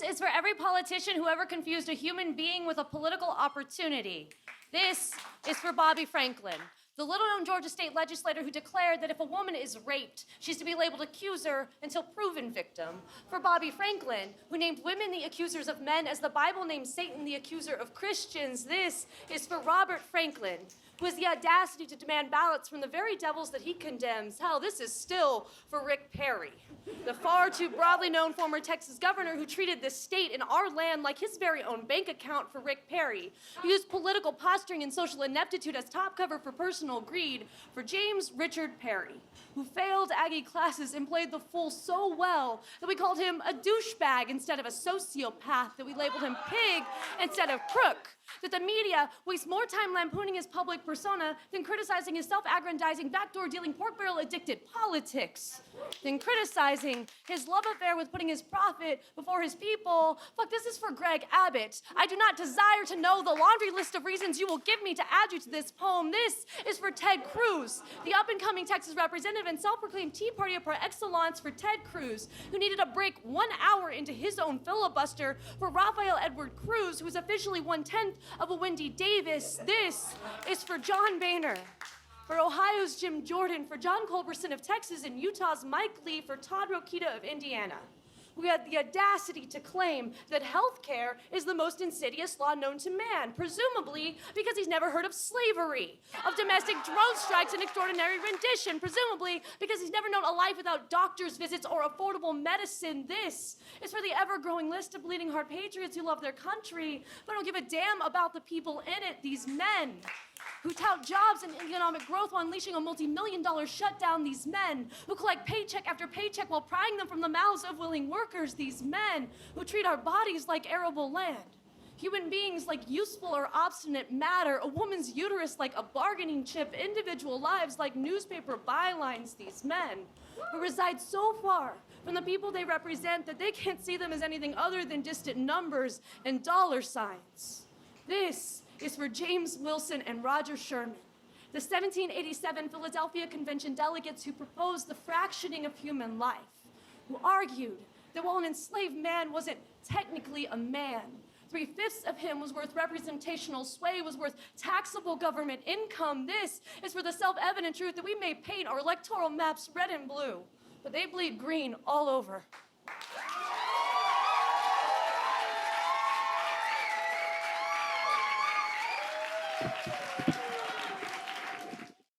is for every politician who ever confused a human being with a political opportunity. This is for Bobby Franklin, the little-known Georgia state legislator who declared that if a woman is raped, she's to be labeled accuser until proven victim. For Bobby Franklin, who named women the accusers of men as the Bible names Satan the accuser of Christians. This is for Robert Franklin, who has the audacity to demand ballots from the very devils that he condemns. Hell, this is still for Rick Perry, the far too broadly known former Texas governor who treated this state and our land like his very own bank account. For Rick Perry, who used political posturing and social ineptitude as top cover for personal greed. For James Richard Perry, who failed Aggie classes and played the fool so well that we called him a douchebag instead of a sociopath, that we labeled him pig instead of crook, that the media wastes more time lampooning his public persona than criticizing his self-aggrandizing, backdoor-dealing, pork-barrel-addicted politics, than criticizing his love affair with putting his profit before his people. Fuck, this is for Greg Abbott. I do not desire to know the laundry list of reasons you will give me to add you to this poem. This is for Ted Cruz, the up-and-coming Texas representative and self-proclaimed Tea Party par excellence. For Ted Cruz, who needed a break 1 hour into his own filibuster. For Rafael Edward Cruz, who is officially 1/10 of a Wendy Davis. This is for John Boehner, for Ohio's Jim Jordan, for John Culberson of Texas, and Utah's Mike Lee, for Todd Rokita of Indiana. We had the audacity to claim that health care is the most insidious law known to man, presumably because he's never heard of slavery, of domestic drone strikes and extraordinary rendition, presumably because he's never known a life without doctor's visits or affordable medicine. This is for the ever-growing list of bleeding heart patriots who love their country but don't give a damn about the people in it. These men who tout jobs and economic growth while unleashing a multi-million-dollar shutdown. These men who collect paycheck after paycheck while prying them from the mouths of willing workers. These men who treat our bodies like arable land, human beings like useful or obstinate matter, a woman's uterus like a bargaining chip, individual lives like newspaper bylines. These men who reside so far from the people they represent that they can't see them as anything other than distant numbers and dollar signs. This is for James Wilson and Roger Sherman, the 1787 Philadelphia Convention delegates who proposed the fractioning of human life, who argued that while an enslaved man wasn't technically a man, 3/5 of him was worth representational sway, was worth taxable government income. This is for the self-evident truth that we may paint our electoral maps red and blue, but they bleed green all over.